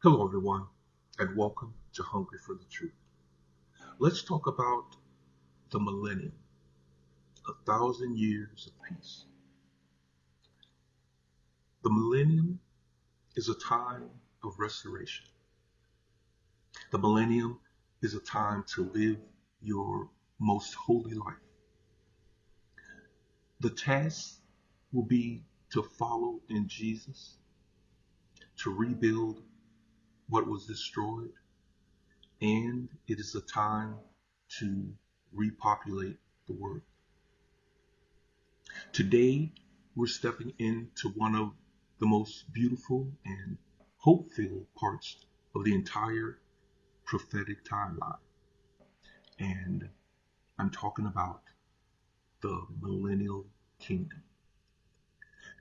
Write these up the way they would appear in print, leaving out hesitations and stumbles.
Hello, everyone, and welcome to Hungry for the Truth. Let's talk about the millennium, 1,000 years of peace. The millennium is a time of restoration. The millennium is a time to live your most holy life. The task will be to follow in Jesus, to rebuild what was destroyed, and it is a time to repopulate the world. Today, we're stepping into one of the most beautiful and hope-filled parts of the entire prophetic timeline. And I'm talking about the millennial kingdom.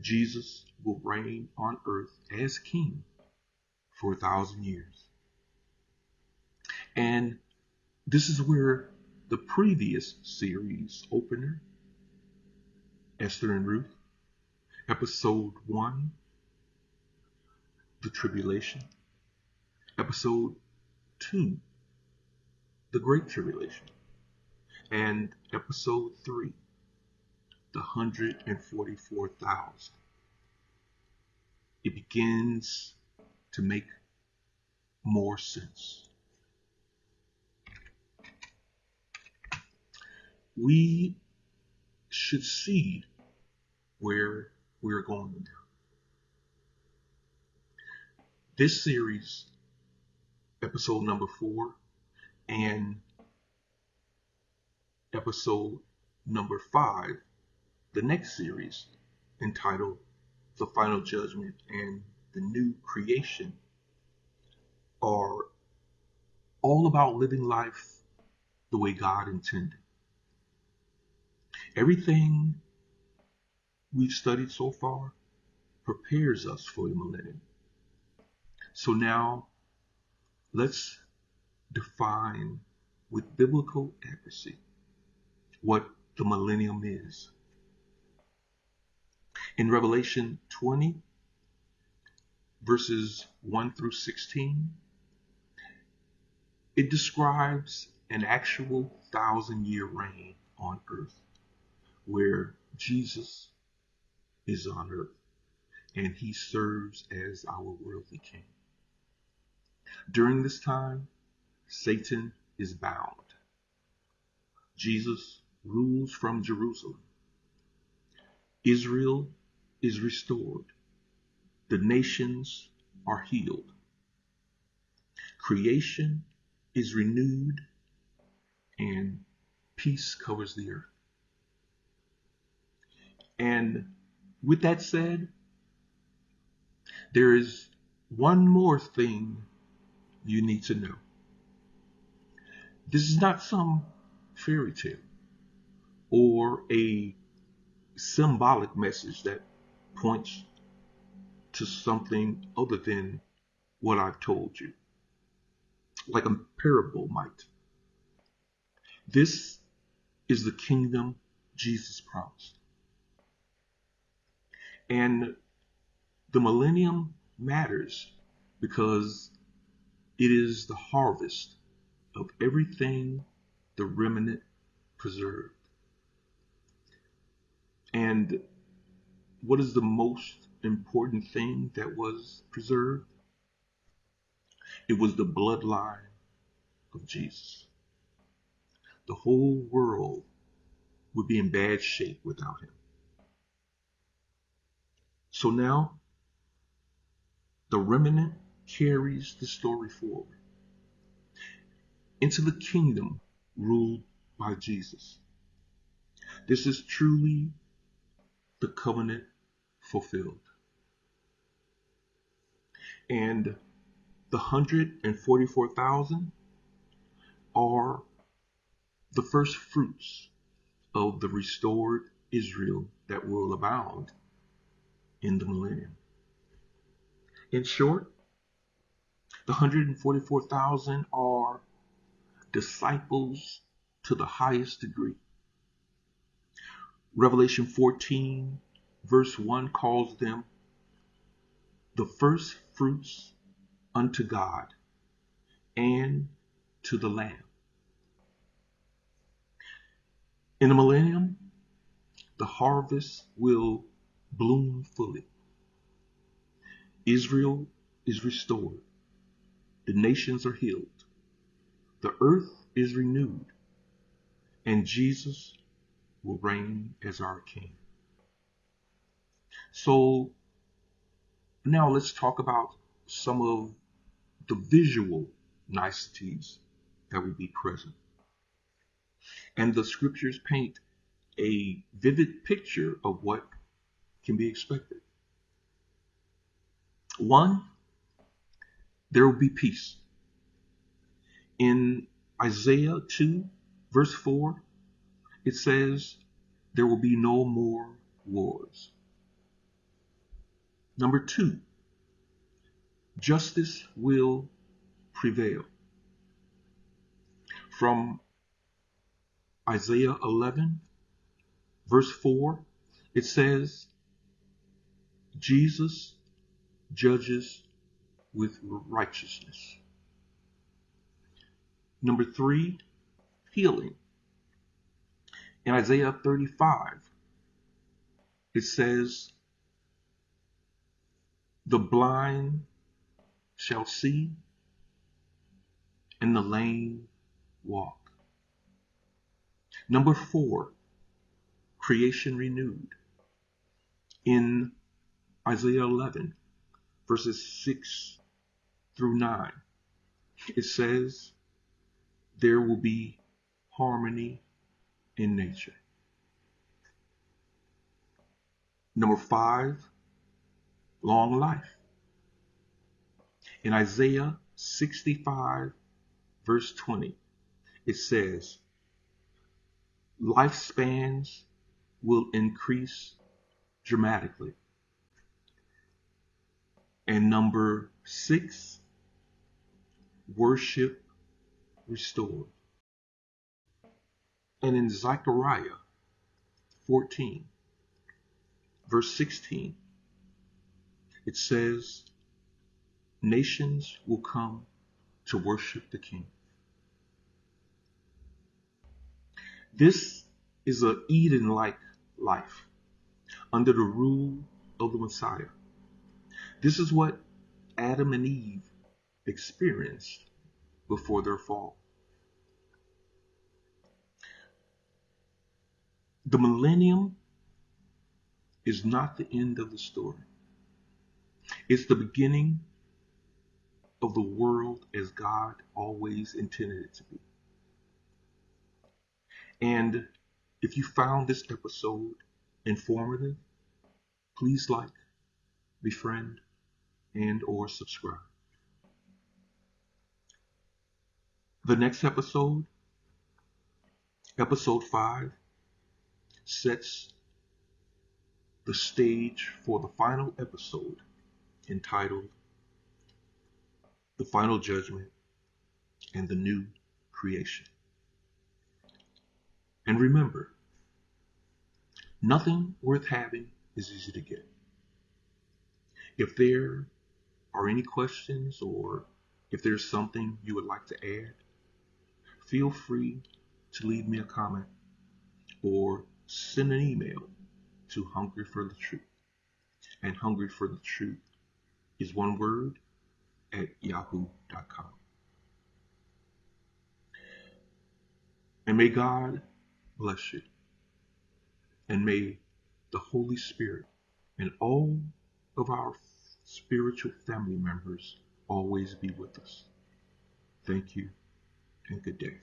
Jesus will reign on earth as king for 1,000 years. And this is where the previous series opener, Esther and Ruth, episode 1, the tribulation, episode 2, the Great Tribulation, and episode 3, the 144,000. It begins to make more sense. We should see where we're going now. This series, episode number 4, and episode number 5, the next series, entitled The Final Judgment and the New Creation, are all about living life the way God intended. Everything we've studied so far prepares us for the millennium. So now, let's define with biblical accuracy what the millennium is. In Revelation 20, verses 1 through 16, it describes an actual 1,000-year reign on earth, where Jesus is on earth and he serves as our worldly king. During this time, Satan is bound. Jesus rules from Jerusalem. Israel is restored. The nations are healed. Creation is renewed, and peace covers the earth. And with that said, there is one more thing you need to know. This is not some fairy tale or a symbolic message that points to something other than what I've told you, like a parable might. This is the kingdom Jesus promised. And the millennium matters because it is the harvest of everything the remnant preserved. And what is the most important thing that was preserved? It was the bloodline of Jesus. The whole world would be in bad shape without him. So now, the remnant carries the story forward into the kingdom ruled by Jesus. This is truly the covenant fulfilled. And the 144,000 are the first fruits of the restored Israel that will abound in the millennium. In short, the 144,000 are disciples to the highest degree. Revelation 14, verse 1 calls them the first fruits unto God and to the Lamb. In the millennium, the harvest will bloom fully. Israel is restored. The nations are healed. The earth is renewed. And Jesus will reign as our King. So now let's talk about some of the visual niceties that will be present. And the scriptures paint a vivid picture of what can be expected. One, there will be peace. In Isaiah 2, verse 4, it says, there will be no more wars. Number two, justice will prevail. From Isaiah 11, verse 4, it says, Jesus judges with righteousness. Number three, healing. In Isaiah 35, it says, the blind shall see and the lame walk. Number four, creation renewed. In Isaiah 11, verses 6 through 9, it says, there will be harmony in nature. Number five, long life. In Isaiah 65, verse 20, it says, lifespans will increase dramatically. And number six, worship restored. And in Zechariah 14, verse 16, it says, nations will come to worship the King. This is an Eden-like life under the rule of the Messiah. This is what Adam and Eve experienced before their fall. The millennium is not the end of the story. It's the beginning of the world as God always intended it to be. And if you found this episode informative, please like, befriend, and or subscribe. The next episode, episode 5, sets the stage for the final episode entitled The Final Judgment and the New Creation. And remember, nothing worth having is easy to get. If there are any questions or if there's something you would like to add, feel free to leave me a comment or send an email to Hungry for the Truth. And Hungry for the Truth is one word at yahoo.com. And may God bless you. And may the Holy Spirit and all of our spiritual family members always be with us. Thank you and good day.